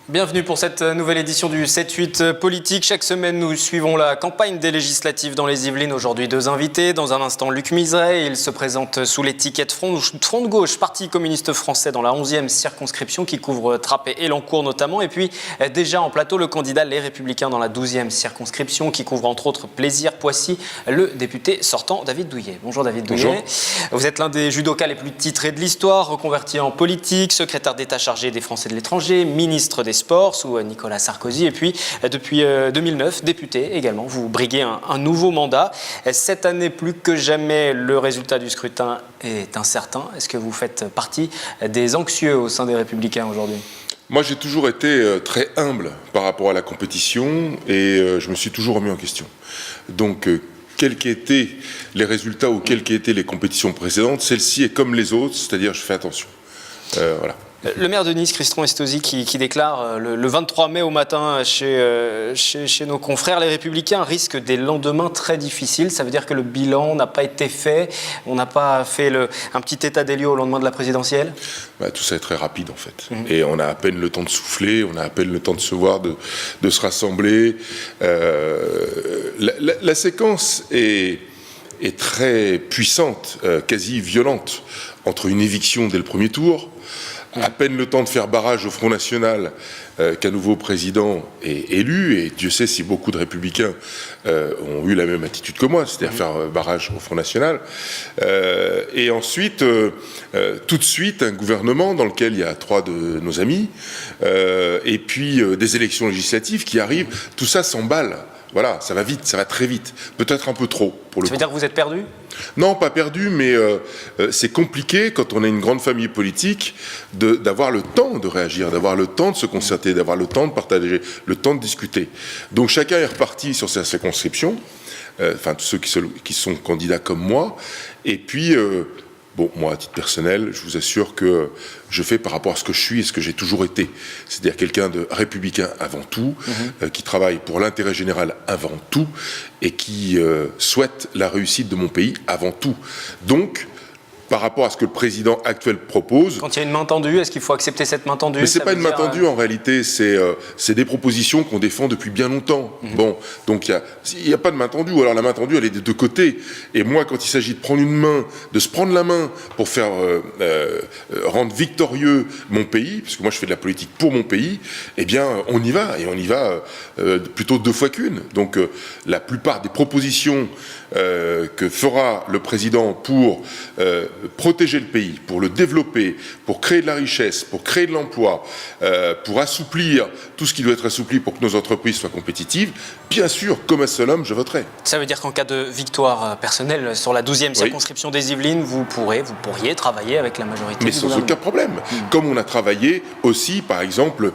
Bienvenue pour cette nouvelle édition du 7-8 politique. Chaque semaine, nous suivons la campagne des législatives dans les Yvelines. Aujourd'hui, deux invités. Dans un instant, Luc Miseray. Il se présente sous l'étiquette Front de gauche, Parti communiste français dans la 11e circonscription qui couvre Trappes et Elancourt notamment. Et puis, déjà en plateau, le candidat Les Républicains dans la 12e circonscription qui couvre entre autres Plaisir, Poissy, le député sortant David Douillet. Bonjour David Douillet. Bonjour. Vous êtes l'un des judokas les plus titrés de l'histoire, reconverti en politique, secrétaire d'État chargé des Français de l'étranger, ministre des Sports sous Nicolas Sarkozy et puis depuis 2009 député également. Vous briguez un nouveau mandat. Cette année plus que jamais le résultat du scrutin est incertain. Est-ce que vous faites partie des anxieux au sein des Républicains aujourd'hui ? Moi, j'ai toujours été très humble par rapport à la compétition et je me suis toujours remis en question. Donc, quels qu'aient été les résultats ou quelles qu'aient été les compétitions précédentes, celle-ci est comme les autres, c'est-à-dire je fais attention. Voilà. Le maire de Nice, Christian Estrosi, qui déclare le 23 mai au matin chez nos confrères, les Républicains risquent des lendemains très difficiles. Ça veut dire que le bilan n'a pas été fait. On n'a pas fait un petit état des lieux au lendemain de la présidentielle. Tout ça est très rapide en fait. Et on a à peine le temps de souffler, on a à peine le temps de se voir, de se rassembler. La séquence est très puissante, quasi violente, entre une éviction dès le premier tour, à peine le temps de faire barrage au Front National qu'un nouveau président est élu, et Dieu sait si beaucoup de Républicains ont eu la même attitude que moi, c'est-à-dire faire barrage au Front National. Et ensuite, tout de suite, un gouvernement dans lequel il y a 3 de nos amis, et puis des élections législatives qui arrivent, tout ça s'emballe. Voilà, ça va vite, ça va très vite, peut-être un peu trop pour le coup. Ça veut dire que vous êtes perdu ? Non, pas perdu, mais c'est compliqué quand on a une grande famille politique d'avoir le temps de réagir, d'avoir le temps de se concerter, d'avoir le temps de partager, le temps de discuter. Donc chacun est reparti sur sa circonscription, enfin tous ceux qui sont candidats comme moi, et puis... Bon, moi, à titre personnel, je vous assure que je fais par rapport à ce que je suis et ce que j'ai toujours été. C'est-à-dire quelqu'un de républicain avant tout, qui travaille pour l'intérêt général avant tout, et qui souhaite la réussite de mon pays avant tout. Donc, par rapport à ce que le président actuel propose... Quand il y a une main tendue, est-ce qu'il faut accepter cette main tendue ? Mais c'est pas une main tendue en réalité, c'est des propositions qu'on défend depuis bien longtemps. Bon, donc il y a pas de main tendue, ou alors la main tendue elle est des deux côtés. Et moi, quand il s'agit de prendre une main, de se prendre la main pour faire rendre victorieux mon pays, parce que moi je fais de la politique pour mon pays, eh bien on y va, et on y va plutôt 2 fois qu'une. Donc la plupart des propositions que fera le président pour protéger le pays, pour le développer, pour créer de la richesse, pour créer de l'emploi, pour assouplir tout ce qui doit être assoupli pour que nos entreprises soient compétitives, bien sûr, comme un seul homme, je voterai. Ça veut dire qu'en cas de victoire personnelle sur la 12e circonscription des Yvelines, vous pourriez travailler avec la majorité Mais du sans gouvernement. aucun problème. Comme on a travaillé aussi, par exemple,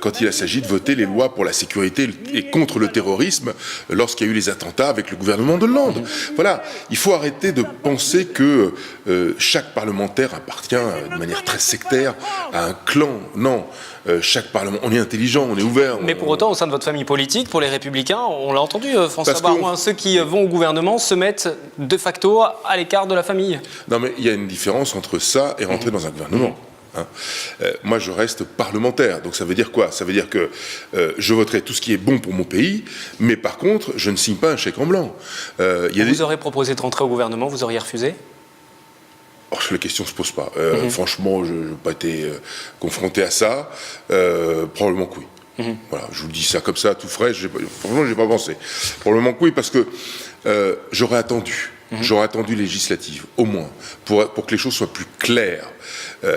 quand il s'agit de voter les lois pour la sécurité et contre le terrorisme, lorsqu'il y a eu les attentats avec le gouvernement de Hollande. Voilà, il faut arrêter de penser que chaque parlementaire appartient de manière très sectaire à un clan. Non, chaque parlement, on est intelligent, on est ouvert. Mais pour autant, au sein de votre famille politique, pour les Républicains, on l'a entendu, François Baroin, ceux qui vont au gouvernement se mettent de facto à l'écart de la famille. Non, mais il y a une différence entre ça et rentrer dans un gouvernement. Moi, je reste parlementaire. Donc ça veut dire quoi ? Ça veut dire que je voterai tout ce qui est bon pour mon pays, mais par contre, je ne signe pas un chèque en blanc. Vous aurez proposé de rentrer au gouvernement, vous auriez refusé ? La question ne se pose pas. Franchement, je n'ai pas été confronté à ça. Probablement que oui. Voilà, je vous dis ça comme ça, tout frais. Franchement, je n'ai pas pensé. Probablement que oui, parce que j'aurais attendu. J'aurais attendu législative, au moins, pour que les choses soient plus claires.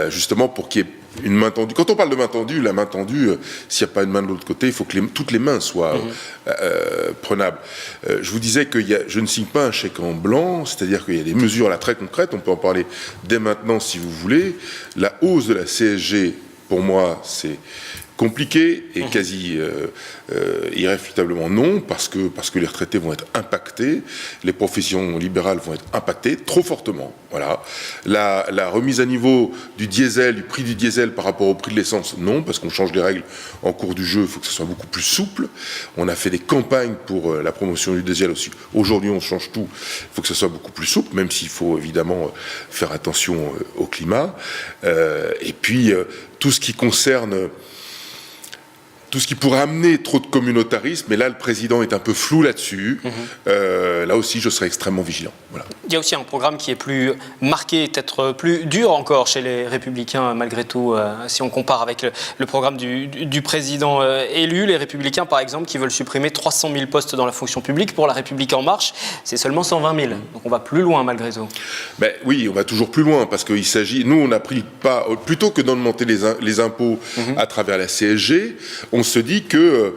Justement, pour qu'il y ait une main tendue. Quand on parle de main tendue, la main tendue, s'il n'y a pas une main de l'autre côté, il faut que toutes les mains soient prenables. Je vous disais que je ne signe pas un chèque en blanc, c'est-à-dire qu'il y a des mesures là très concrètes, on peut en parler dès maintenant si vous voulez. La hausse de la CSG, pour moi, c'est compliqué et quasi irréfutablement non, parce que les retraités vont être impactés, les professions libérales vont être impactées trop fortement. Voilà. La remise à niveau du diesel, du prix du diesel par rapport au prix de l'essence, non, parce qu'on change les règles en cours du jeu, il faut que ce soit beaucoup plus souple. On a fait des campagnes pour la promotion du diesel aussi. Aujourd'hui, on change tout, il faut que ce soit beaucoup plus souple, même s'il faut évidemment faire attention au climat. Et puis, tout ce qui concerne tout ce qui pourrait amener trop de communautarisme, mais là, le président est un peu flou là-dessus. Là aussi, je serai extrêmement vigilant. Voilà. Il y a aussi un programme qui est plus marqué, peut-être plus dur encore chez les Républicains, malgré tout, si on compare avec le programme du président élu. Les Républicains, par exemple, qui veulent supprimer 300 000 postes dans la fonction publique. Pour La République En Marche, c'est seulement 120 000. Donc on va plus loin, malgré tout. Ben, oui, on va toujours plus loin, parce qu'il s'agit... Nous, on a pris le pas... Plutôt que d'augmenter les impôts à travers la CSG, on se dit que,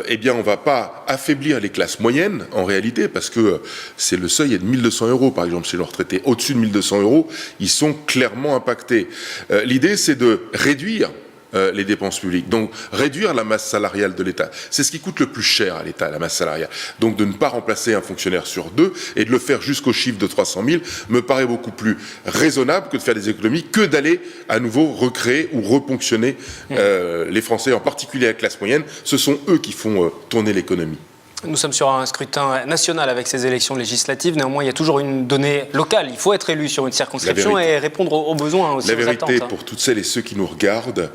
eh bien, on ne va pas affaiblir les classes moyennes, en réalité, parce que c'est le seuil est de 1 200 €, par exemple, chez les retraités. Au-dessus de 1 200 €, ils sont clairement impactés. L'idée, c'est de réduire les dépenses publiques. Donc, réduire la masse salariale de l'État. C'est ce qui coûte le plus cher à l'État, la masse salariale. Donc, de ne pas remplacer un fonctionnaire sur 2 et de le faire jusqu'au chiffre de 300 000 me paraît beaucoup plus raisonnable que de faire des économies, que d'aller à nouveau recréer ou reponctionner les Français, en particulier la classe moyenne. Ce sont eux qui font tourner l'économie. Nous sommes sur un scrutin national avec ces élections législatives. Néanmoins, il y a toujours une donnée locale. Il faut être élu sur une circonscription et répondre aux besoins aussi. La vérité, pour toutes celles et ceux qui nous regardent,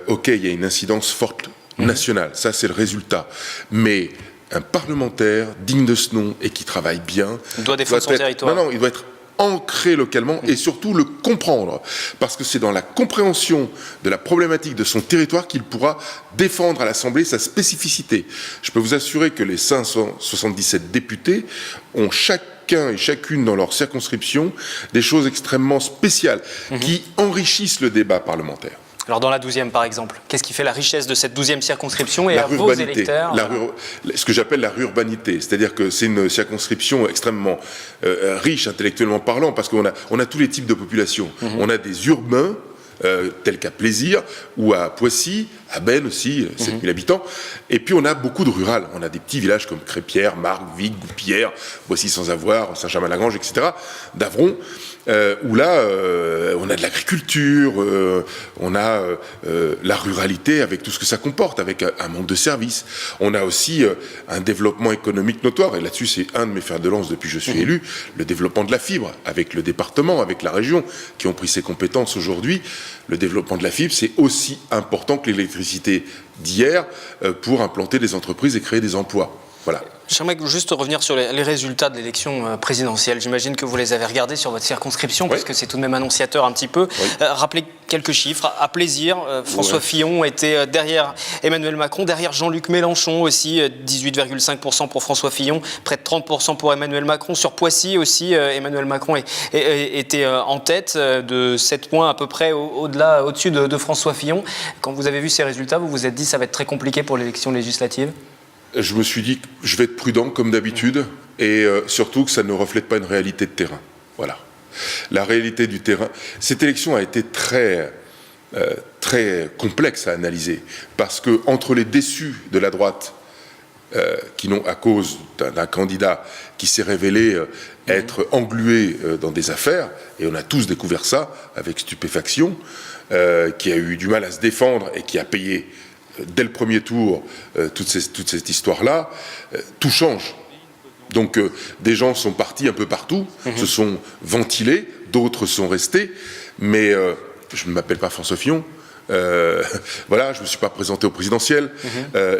ok, il y a une incidence forte nationale. Ça, c'est le résultat. Mais un parlementaire digne de ce nom et qui travaille bien... Il doit défendre son territoire. Non, il doit être ancré localement et surtout le comprendre. Parce que c'est dans la compréhension de la problématique de son territoire qu'il pourra défendre à l'Assemblée sa spécificité. Je peux vous assurer que les 577 députés ont chacun et chacune dans leur circonscription des choses extrêmement spéciales qui enrichissent le débat parlementaire. Alors dans la 12e, par exemple, qu'est-ce qui fait la richesse de cette 12e circonscription et à vos électeurs? Ce que j'appelle la rurbanité, c'est-à-dire que c'est une circonscription extrêmement riche intellectuellement parlant, parce qu'on a tous les types de populations. On a des urbains, tels qu'à Plaisir, ou à Poissy, à Bennes aussi, 7000 habitants. Et puis on a beaucoup de rural. On a des petits villages comme Crépierre, Margues, Vic, Goupillère, Boissy-sans-Avoir, Saint-Germain-Lagrange, etc., d'Avron, où là, on a de l'agriculture, on a la ruralité avec tout ce que ça comporte, avec un manque de services. On a aussi un développement économique notoire, et là-dessus, c'est un de mes fers de lance depuis que je suis élu, le développement de la fibre, avec le département, avec la région, qui ont pris ces compétences aujourd'hui. Le développement de la fibre, c'est aussi important que l'électricité d'hier pour implanter des entreprises et créer des emplois. Voilà. J'aimerais juste revenir sur les résultats de l'élection présidentielle. J'imagine que vous les avez regardés sur votre circonscription, parce que c'est tout de même annonciateur un petit peu. Rappelez quelques chiffres. À Plaisir, François Fillon était derrière Emmanuel Macron, derrière Jean-Luc Mélenchon aussi, 18,5% pour François Fillon, près de 30% pour Emmanuel Macron. Sur Poissy aussi, Emmanuel Macron était en tête de 7 points à peu près au-dessus de François Fillon. Quand vous avez vu ces résultats, vous vous êtes dit que ça va être très compliqué pour l'élection législative? Je me suis dit que je vais être prudent comme d'habitude et surtout que ça ne reflète pas une réalité de terrain. Voilà. La réalité du terrain. Cette élection a été très complexe à analyser parce que entre les déçus de la droite qui n'ont, à cause d'un candidat qui s'est révélé être englué dans des affaires, et on a tous découvert ça avec stupéfaction, qui a eu du mal à se défendre et qui a payé dès le premier tour, toute cette histoire-là, tout change. Donc des gens sont partis un peu partout, se sont ventilés, d'autres sont restés, mais je ne m'appelle pas François Fillon, voilà, je ne me suis pas présenté au présidentiel,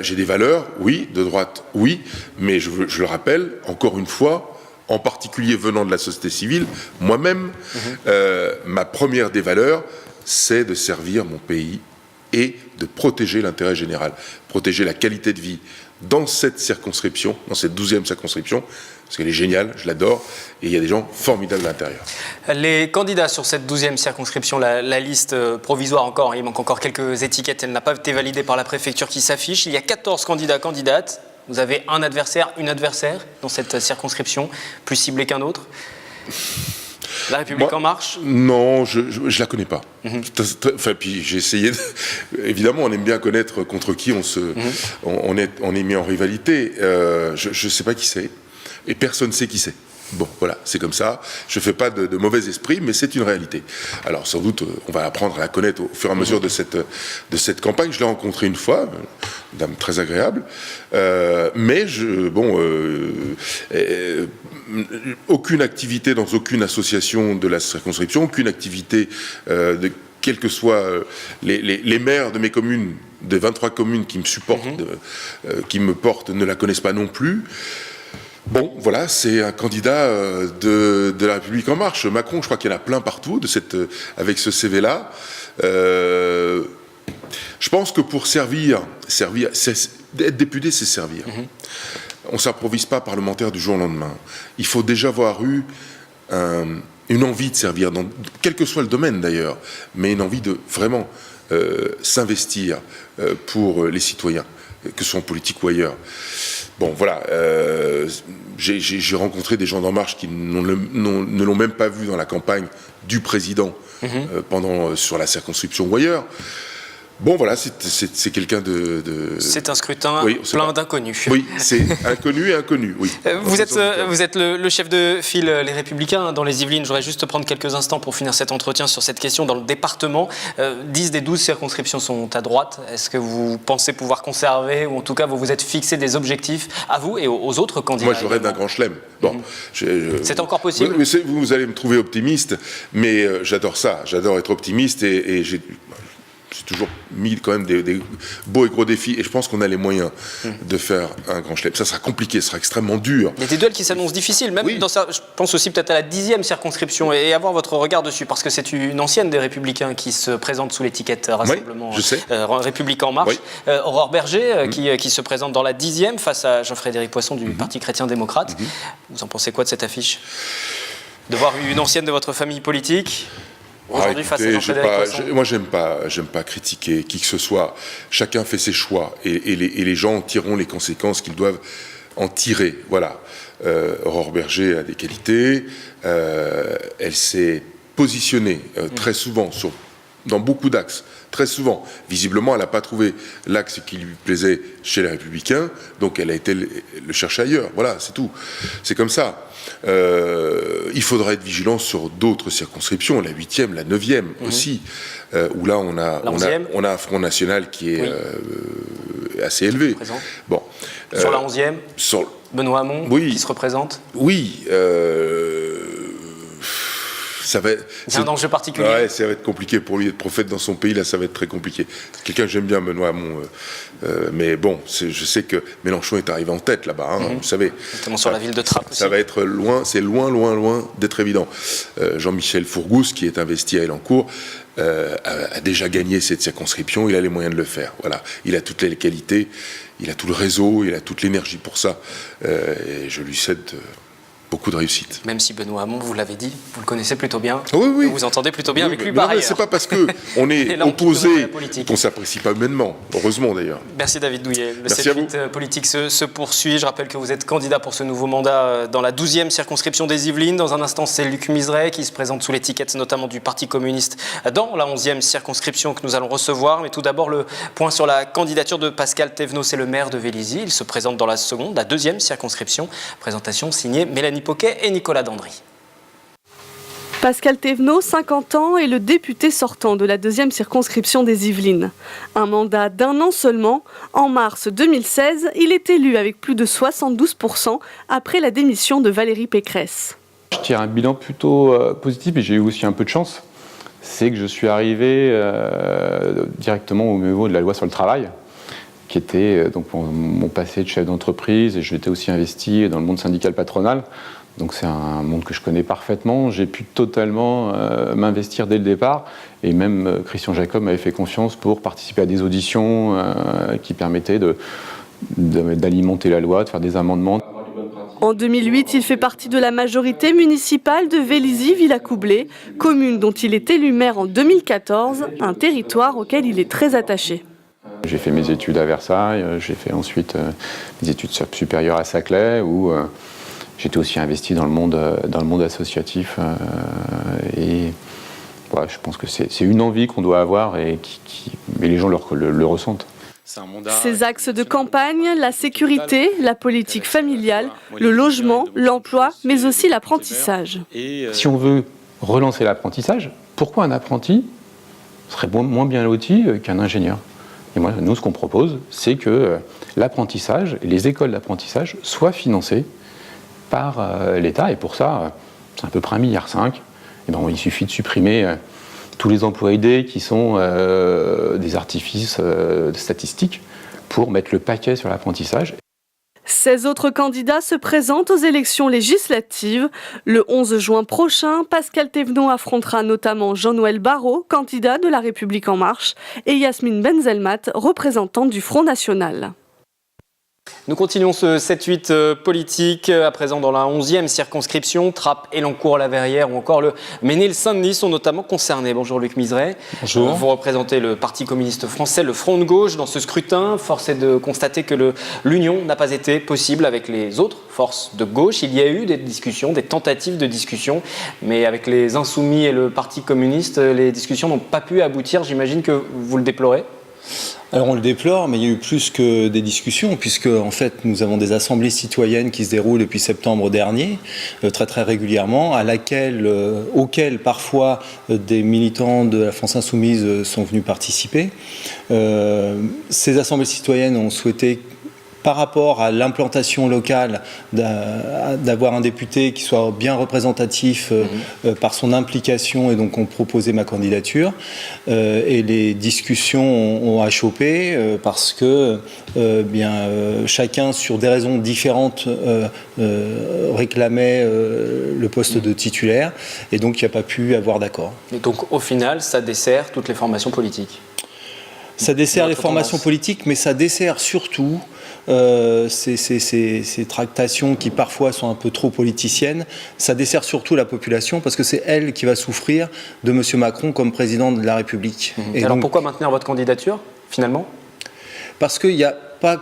j'ai des valeurs, oui, de droite, oui, mais je le rappelle, encore une fois, en particulier venant de la société civile, moi-même, ma première des valeurs, c'est de servir mon pays et de protéger l'intérêt général, protéger la qualité de vie dans cette circonscription, dans cette 12e circonscription, parce qu'elle est géniale, je l'adore, et il y a des gens formidables à l'intérieur. Les candidats sur cette 12e circonscription, la liste provisoire encore, il manque encore quelques étiquettes, elle n'a pas été validée par la préfecture qui s'affiche. Il y a 14 candidats, candidates. Vous avez un adversaire, une adversaire dans cette circonscription, plus ciblée qu'un autre. La République En Marche? Non, je la connais pas. Enfin, puis j'ai essayé. Évidemment, on aime bien connaître contre qui on est mis en rivalité. Je ne sais pas qui c'est, et personne ne sait qui c'est. Bon, voilà, c'est comme ça. Je ne fais pas de mauvais esprit, mais c'est une réalité. Alors, sans doute, on va apprendre à la connaître au fur et à mesure de cette campagne. Je l'ai rencontrée une fois, une dame très agréable. Mais, aucune activité dans aucune association de la circonscription, aucune activité quels que soient les maires de mes communes, des 23 communes qui me supportent, qui me portent, ne la connaissent pas non plus. Bon, voilà, c'est un candidat de la République En Marche. Macron, je crois qu'il y en a plein partout avec ce CV-là. Je pense que pour servir, être député, c'est servir. On ne s'improvise pas parlementaire du jour au lendemain. Il faut déjà avoir eu une envie de servir, quel que soit le domaine d'ailleurs, mais une envie de vraiment s'investir pour les citoyens, que ce soit en politique ou ailleurs. Bon, voilà, j'ai rencontré des gens d'En Marche qui ne l'ont même pas vu dans la campagne du président sur la circonscription ou ailleurs. Bon, voilà, c'est quelqu'un de... C'est un scrutin plein d'inconnus. Oui, c'est inconnu et inconnu, oui. Vous êtes le chef de file Les Républicains dans les Yvelines. J'aurais juste prendre quelques instants pour finir cet entretien sur cette question. Dans le département, 10 des 12 circonscriptions sont à droite. Est-ce que vous pensez pouvoir conserver, ou en tout cas vous vous êtes fixé des objectifs à vous et aux autres candidats? Moi, je rêve d'un grand chelem. Bon, c'est encore possible? Vous allez me trouver optimiste, mais j'adore ça. J'adore être optimiste et j'ai toujours mis quand même des beaux et gros défis, et je pense qu'on a les moyens de faire un grand chelem. Ça sera compliqué, ça sera extrêmement dur. Il y a des duels qui s'annoncent difficiles, même dans ça. Je pense aussi peut-être à la 10e circonscription, et avoir votre regard dessus, parce que c'est une ancienne des Républicains qui se présente sous l'étiquette Rassemblement République En Marche. Aurore Berger qui se présente dans la 10e face à Jean-Frédéric Poisson du Parti chrétien-démocrate. Vous en pensez quoi de cette affiche? De voir une ancienne de votre famille politique aujourd'hui face à Jean-Frédéric Poisson? Moi, j'aime pas critiquer qui que ce soit. Chacun fait ses choix et les gens tireront les conséquences qu'ils doivent en tirer. Voilà. Aurore Berger a des qualités. Elle s'est positionnée très souvent dans beaucoup d'axes. Très souvent. Visiblement, elle n'a pas trouvé l'axe qui lui plaisait chez les Républicains, donc elle a été le chercher ailleurs. Voilà, c'est tout. C'est comme ça. Il faudra être vigilant sur d'autres circonscriptions, la 8e, la 9e aussi, où là on a un Front National qui est assez élevé. Bon, sur la 11e, Benoît Hamon qui se représente. Oui. C'est un enjeu particulier. Ouais, ça va être compliqué pour lui être prophète dans son pays, là ça va être très compliqué. Quelqu'un que j'aime bien, Benoît Hamon, mais bon, je sais que Mélenchon est arrivé en tête là-bas, vous savez. Notamment sur la ville de Trappes aussi. Ça va être loin, c'est loin d'être évident. Jean-Michel Fourgousse, qui est investi à Elancourt, a déjà gagné cette circonscription, il a les moyens de le faire. Voilà. Il a toutes les qualités, il a tout le réseau, il a toute l'énergie pour ça. Et je lui cède beaucoup de réussite. Même si Benoît Hamon, vous l'avez dit, vous le connaissez plutôt bien. Oui. Vous entendez plutôt bien avec lui par ailleurs. C'est pas parce qu'on est opposé qu'on s'apprécie pas humainement. Heureusement d'ailleurs. Merci David Douillet. Le 7-8 politique se poursuit. Je rappelle que vous êtes candidat pour ce nouveau mandat dans la 12e circonscription des Yvelines. Dans un instant, c'est Luc Miseret qui se présente sous l'étiquette notamment du Parti communiste dans la 11e circonscription que nous allons recevoir. Mais tout d'abord, le point sur la candidature de Pascal Thévenot, c'est le maire de Vélizy. Il se présente dans la 2e circonscription. Présentation signée Mélanie Poquet et Nicolas Dandry. Pascal Thévenot, 50 ans, est le député sortant de la 2e circonscription des Yvelines. Un mandat d'1 an seulement. En mars 2016, il est élu avec plus de 72% après la démission de Valérie Pécresse. Je tire un bilan plutôt positif et j'ai eu aussi un peu de chance. C'est que je suis arrivé directement au niveau de la loi sur le travail, qui était donc mon passé de chef d'entreprise, et j'étais aussi investi dans le monde syndical patronal. Donc c'est un monde que je connais parfaitement. J'ai pu totalement m'investir dès le départ, et même Christian Jacob m'avait fait confiance pour participer à des auditions qui permettaient d'alimenter la loi, de faire des amendements. En 2008, il fait partie de la majorité municipale de Vélizy-Villacoublay, commune dont il est élu maire en 2014, un territoire auquel il est très attaché. J'ai fait mes études à Versailles, j'ai fait ensuite mes études supérieures à Saclay, où j'étais aussi investi dans le monde associatif. Et voilà, je pense que c'est une envie qu'on doit avoir et les gens le ressentent. Ces axes de campagne, la sécurité, la politique familiale, le logement, l'emploi, mais aussi l'apprentissage. Si on veut relancer l'apprentissage, pourquoi un apprenti serait moins bien loti qu'un ingénieur ? Et moi, nous, ce qu'on propose, c'est que l'apprentissage et les écoles d'apprentissage soient financées par l'État. Et pour ça, c'est à peu près 1,5 milliard. Et ben, il suffit de supprimer tous les emplois aidés qui sont des artifices statistiques pour mettre le paquet sur l'apprentissage. 16 autres candidats se présentent aux élections législatives. Le 11 juin prochain, Pascal Thévenot affrontera notamment Jean-Noël Barrot, candidat de La République En Marche, et Yasmine Benzelmat, représentante du Front National. Nous continuons ce 7-8 politique, à présent dans la 11e circonscription. Trappes, Elancourt-la-Verrière ou encore le Ménil-Saint-Denis sont notamment concernés. Bonjour Luc Miseret. Bonjour. Vous représentez le Parti communiste français, le Front de gauche. Dans ce scrutin, force est de constater que l'union n'a pas été possible avec les autres forces de gauche. Il y a eu des discussions, des tentatives de discussion, mais avec les Insoumis et le Parti communiste, les discussions n'ont pas pu aboutir. J'imagine que vous le déplorez. Alors on le déplore, mais il y a eu plus que des discussions, puisque en fait nous avons des assemblées citoyennes qui se déroulent depuis septembre dernier, très régulièrement, auxquelles parfois des militants de la France Insoumise sont venus participer. Ces assemblées citoyennes ont souhaité, par rapport à l'implantation locale, d'avoir un député qui soit bien représentatif par son implication, et donc ont proposé ma candidature. Et les discussions ont achoppé parce que chacun, sur des raisons différentes, réclamait le poste de titulaire, et donc il n'y a pas pu avoir d'accord. Et donc au final, ça dessert toutes les formations politiques. Ça dessert les formations politiques, mais ça dessert surtout ces tractations qui parfois sont un peu trop politiciennes. Ça dessert surtout la population, parce que c'est elle qui va souffrir de M. Macron comme président de la République. Et alors donc, pourquoi maintenir votre candidature, finalement ? Parce qu'il n'y a pas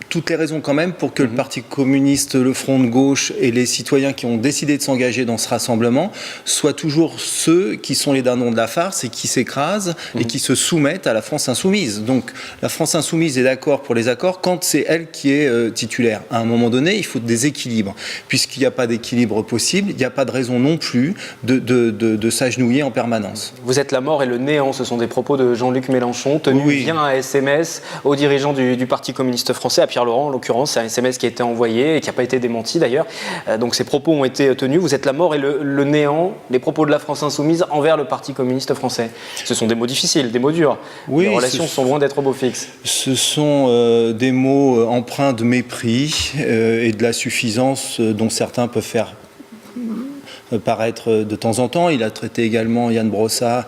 toutes les raisons quand même pour que le Parti communiste, le Front de gauche et les citoyens qui ont décidé de s'engager dans ce rassemblement soient toujours ceux qui sont les dindons de la farce et qui s'écrasent et qui se soumettent à la France insoumise. Donc la France insoumise est d'accord pour les accords quand c'est elle qui est titulaire. À un moment donné, il faut des équilibres. Puisqu'il n'y a pas d'équilibre possible, il n'y a pas de raison non plus de s'agenouiller en permanence. Vous êtes la mort et le néant, ce sont des propos de Jean-Luc Mélenchon, tenus via un SMS aux dirigeants du Parti communiste français, à Pierre Laurent, en l'occurrence. C'est un SMS qui a été envoyé et qui n'a pas été démenti d'ailleurs. Donc ces propos ont été tenus. Vous êtes la mort et le néant, les propos de la France insoumise envers le Parti communiste français. Ce sont des mots difficiles, des mots durs. Oui, les relations sont loin d'être au beau fixe. Ce sont des mots empreints de mépris et de la suffisance dont certains peuvent faire paraître de temps en temps. Il a traité également Yann Brossat,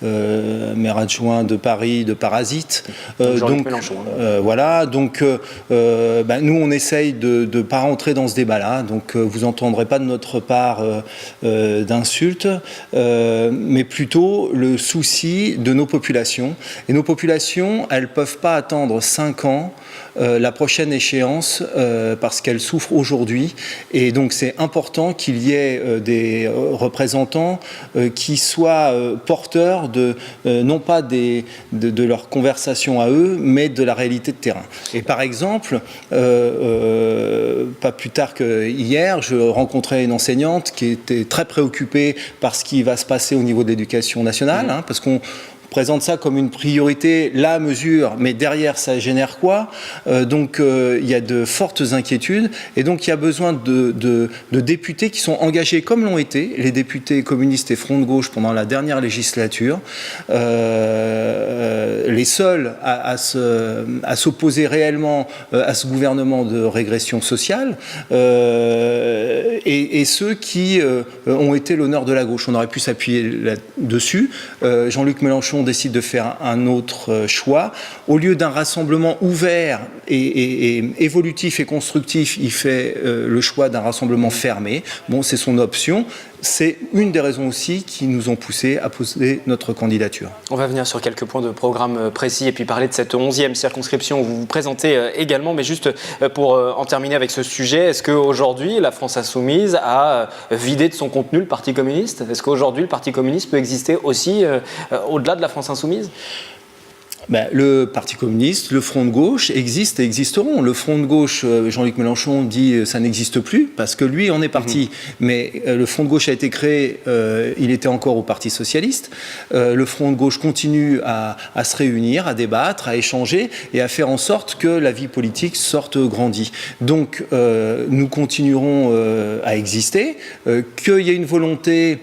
maire adjoint de Paris, de parasite. Donc Mélenchon. Voilà, donc nous on essaye de ne pas rentrer dans ce débat-là, donc vous n'entendrez pas de notre part d'insultes, mais plutôt le souci de nos populations. Et nos populations, elles ne peuvent pas attendre 5 ans la prochaine échéance parce qu'elles souffrent aujourd'hui, et donc c'est important qu'il y ait des représentants qui soient porteurs non pas de leur conversation à eux, mais de la réalité de terrain. Et par exemple, pas plus tard que hier, je rencontrais une enseignante qui était très préoccupée par ce qui va se passer au niveau de l'éducation nationale, parce qu'on présente ça comme une priorité, la mesure, mais derrière ça génère quoi ? Donc il y a de fortes inquiétudes, et donc il y a besoin de députés qui sont engagés comme l'ont été les députés communistes et Front de gauche pendant la dernière législature, les seuls à s'opposer réellement à ce gouvernement de régression sociale, et ceux qui ont été l'honneur de la gauche. On aurait pu s'appuyer là-dessus. Jean-Luc Mélenchon décide de faire un autre choix. Au lieu d'un rassemblement ouvert et évolutif et constructif, il fait le choix d'un rassemblement fermé. Bon, c'est son option. C'est une des raisons aussi qui nous ont poussé à poser notre candidature. On va venir sur quelques points de programme précis et puis parler de cette 11e circonscription où vous vous présentez également. Mais juste pour en terminer avec ce sujet, est-ce qu'aujourd'hui la France insoumise a vidé de son contenu le Parti communiste ? Est-ce qu'aujourd'hui le Parti communiste peut exister aussi au-delà de la France insoumise ? Le Parti communiste, le Front de gauche existent et existeront. Le Front de gauche, Jean-Luc Mélenchon dit ça n'existe plus parce que lui en est parti. Mais le Front de gauche a été créé, il était encore au Parti socialiste. Le Front de gauche continue à se réunir, à débattre, à échanger et à faire en sorte que la vie politique sorte grandie. Donc nous continuerons à exister. Qu'il y ait une volonté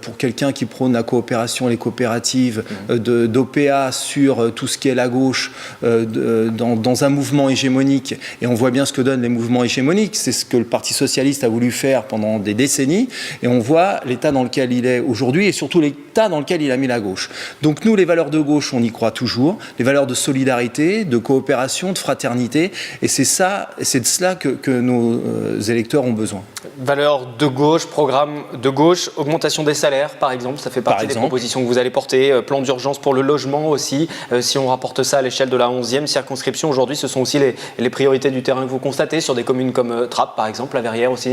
pour quelqu'un qui prône la coopération, les coopératives, d'OPA sur tout ce qui est la gauche dans un mouvement hégémonique, et on voit bien ce que donnent les mouvements hégémoniques, c'est ce que le Parti socialiste a voulu faire pendant des décennies, et on voit l'état dans lequel il est aujourd'hui, et surtout l'état dans lequel il a mis la gauche. Donc nous, les valeurs de gauche, on y croit toujours, les valeurs de solidarité, de coopération, de fraternité, et c'est de cela que nos électeurs ont besoin. Valeurs de gauche, programme de gauche, augmentation des salaires, par exemple, ça fait partie des propositions que vous allez porter, plan d'urgence pour le logement aussi. Si on rapporte ça à l'échelle de la 11e circonscription, aujourd'hui, ce sont aussi les priorités du terrain que vous constatez sur des communes comme Trappes, par exemple, la Verrière aussi.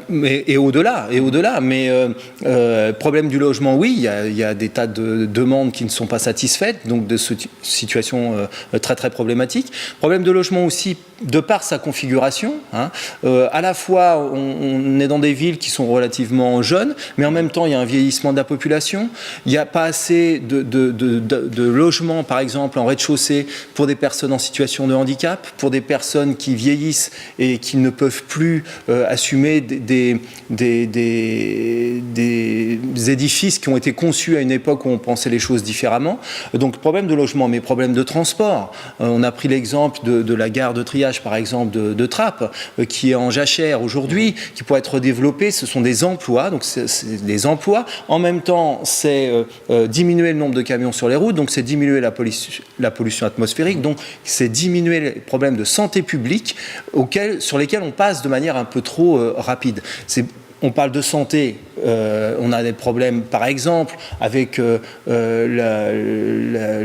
Et au-delà. Mais problème du logement, oui, il y a des tas de demandes qui ne sont pas satisfaites, donc de situations très très problématiques. Problème de logement aussi, de par sa configuration. À la fois, on est dans des villes qui sont relativement jeunes, mais en même temps, il y a un vieillissement de la population. Il n'y a pas assez de logements, par exemple, en rez-de-chaussée pour des personnes en situation de handicap, pour des personnes qui vieillissent et qui ne peuvent plus assumer des édifices qui ont été conçus à une époque où on pensait les choses différemment. Donc, problème de logement, mais problème de transport. On a pris l'exemple de la gare de triage, par exemple, de Trappes, qui est en jachère aujourd'hui, qui pourrait être développée. Ce sont des emplois, donc c'est des emplois. En même temps, c'est diminuer le nombre de camions sur les routes, donc c'est diminuer la pollution atmosphérique, donc c'est diminuer les problèmes de santé publique sur lesquels on passe de manière un peu trop rapide. On parle de santé, on a des problèmes par exemple avec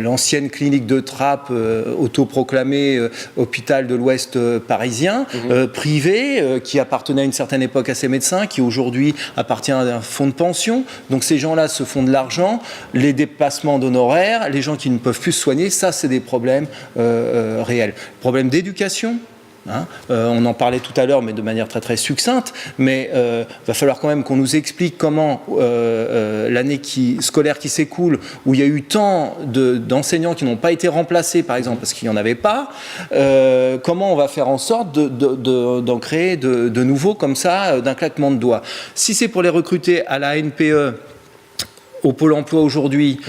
l'ancienne clinique de Trappes, autoproclamée hôpital de l'Ouest parisien, privé, qui appartenait à une certaine époque à ces médecins, qui aujourd'hui appartient à un fonds de pension. Donc ces gens-là se font de l'argent, les dépassements d'honoraires, les gens qui ne peuvent plus se soigner, ça c'est des problèmes réels. Problème d'éducation. On en parlait tout à l'heure, mais de manière très très succincte. Mais va falloir quand même qu'on nous explique comment l'année scolaire qui s'écoule, où il y a eu tant d'enseignants qui n'ont pas été remplacés, par exemple, parce qu'il n'y en avait pas, comment on va faire en sorte d'en créer de nouveaux comme ça, d'un claquement de doigts. Si c'est pour les recruter à la NPE, au Pôle emploi aujourd'hui,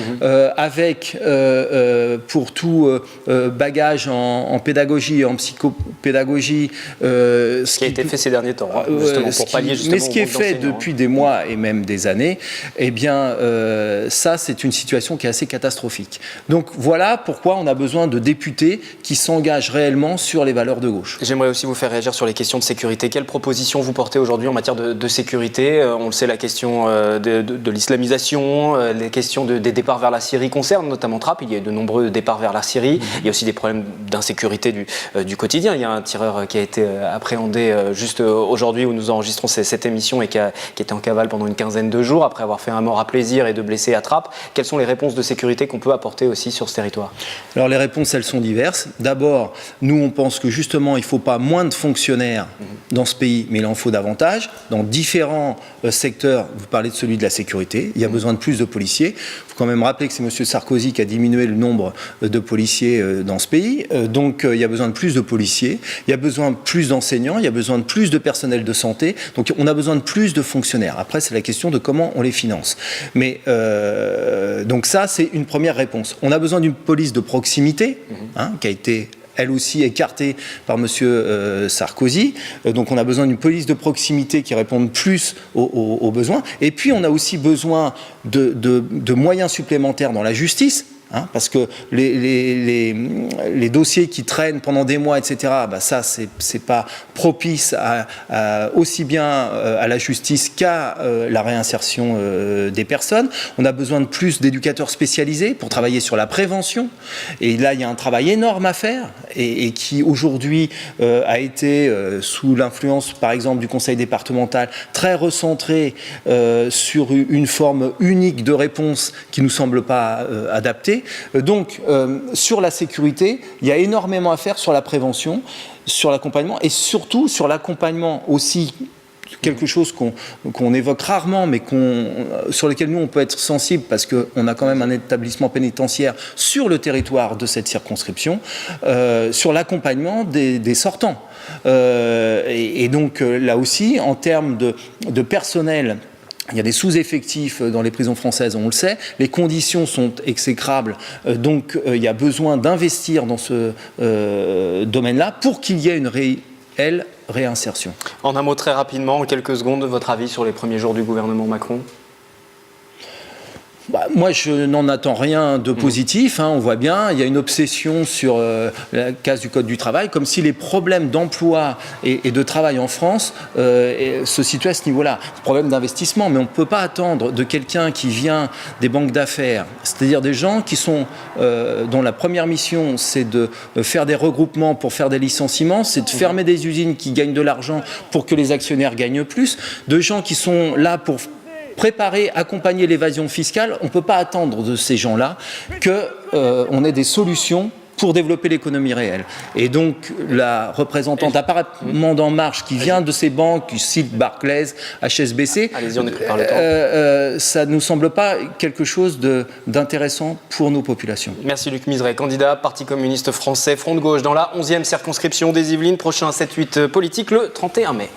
avec pour tout bagage en pédagogie et en psychopédagogie. Ce qui a été fait ces derniers temps, justement, pour pallier justement. Mais ce qui est fait depuis des mois et même des années, eh bien, ça, c'est une situation qui est assez catastrophique. Donc voilà pourquoi on a besoin de députés qui s'engagent réellement sur les valeurs de gauche. J'aimerais aussi vous faire réagir sur les questions de sécurité. Quelles propositions vous portez aujourd'hui en matière de sécurité ? On le sait, la question de l'islamisation, les questions des départs vers la Syrie concernent notamment Trappes. Il y a eu de nombreux départs vers la Syrie. Il y a aussi des problèmes d'insécurité du quotidien. Il y a un tireur qui a été appréhendé juste aujourd'hui où nous enregistrons cette émission et qui était en cavale pendant une quinzaine de jours après avoir fait un mort à plaisir et 2 blessés à Trappes. Quelles sont les réponses de sécurité qu'on peut apporter aussi sur ce territoire ? Alors les réponses, elles sont diverses. D'abord, nous on pense que justement il ne faut pas moins de fonctionnaires dans ce pays, mais il en faut davantage. Dans différents secteurs, vous parlez de celui de la sécurité, il y a besoin de plus de policiers. Il faut quand même rappeler que c'est M. Sarkozy qui a diminué le nombre de policiers dans ce pays. Donc il y a besoin de plus de policiers, il y a besoin de plus d'enseignants, il y a besoin de plus de personnel de santé. Donc on a besoin de plus de fonctionnaires. Après, c'est la question de comment on les finance. Mais donc ça, c'est une première réponse. On a besoin d'une police de proximité, qui a été elle aussi écartée par M. Sarkozy. Donc on a besoin d'une police de proximité qui réponde plus aux besoins. Et puis on a aussi besoin de moyens supplémentaires dans la justice. Parce que les dossiers qui traînent pendant des mois, etc., ça, c'est pas propice aussi bien à la justice qu'à la réinsertion des personnes. On a besoin de plus d'éducateurs spécialisés pour travailler sur la prévention. Et là, il y a un travail énorme à faire et qui, aujourd'hui, a été, sous l'influence, par exemple, du conseil départemental, très recentré sur une forme unique de réponse qui ne nous semble pas adaptée. sécurité. Sur la sécurité, il y a énormément à faire sur la prévention, sur l'accompagnement et surtout sur l'accompagnement aussi, quelque chose qu'on évoque rarement, mais sur lequel nous on peut être sensible parce qu'on a quand même un établissement pénitentiaire sur le territoire de cette circonscription, sur l'accompagnement des sortants. Donc là aussi, en termes de personnel, il y a des sous-effectifs dans les prisons françaises, on le sait. Les conditions sont exécrables, donc il y a besoin d'investir dans ce domaine-là pour qu'il y ait une réelle réinsertion. En un mot très rapidement, en quelques secondes, votre avis sur les premiers jours du gouvernement Macron ? Moi, je n'en attends rien de positif. On voit bien, il y a une obsession sur la case du Code du travail, comme si les problèmes d'emploi et de travail en France se situaient à ce niveau-là. Problème d'investissement, mais on ne peut pas attendre de quelqu'un qui vient des banques d'affaires, c'est-à-dire des gens qui sont dont la première mission, c'est de faire des regroupements pour faire des licenciements, c'est de fermer des usines qui gagnent de l'argent pour que les actionnaires gagnent plus, de gens qui sont là pour préparer, accompagner l'évasion fiscale. On ne peut pas attendre de ces gens-là qu'on ait des solutions pour développer l'économie réelle. Et donc, la représentante apparemment d'En Marche, qui vient de ces banques, qui cite Barclays, HSBC, allez-y, on est pris par le temps. Ça ne nous semble pas quelque chose d'intéressant pour nos populations. Merci Luc Miseret, candidat Parti communiste français, Front de gauche dans la 11e circonscription des Yvelines. Prochain 7-8 politique le 31 mai.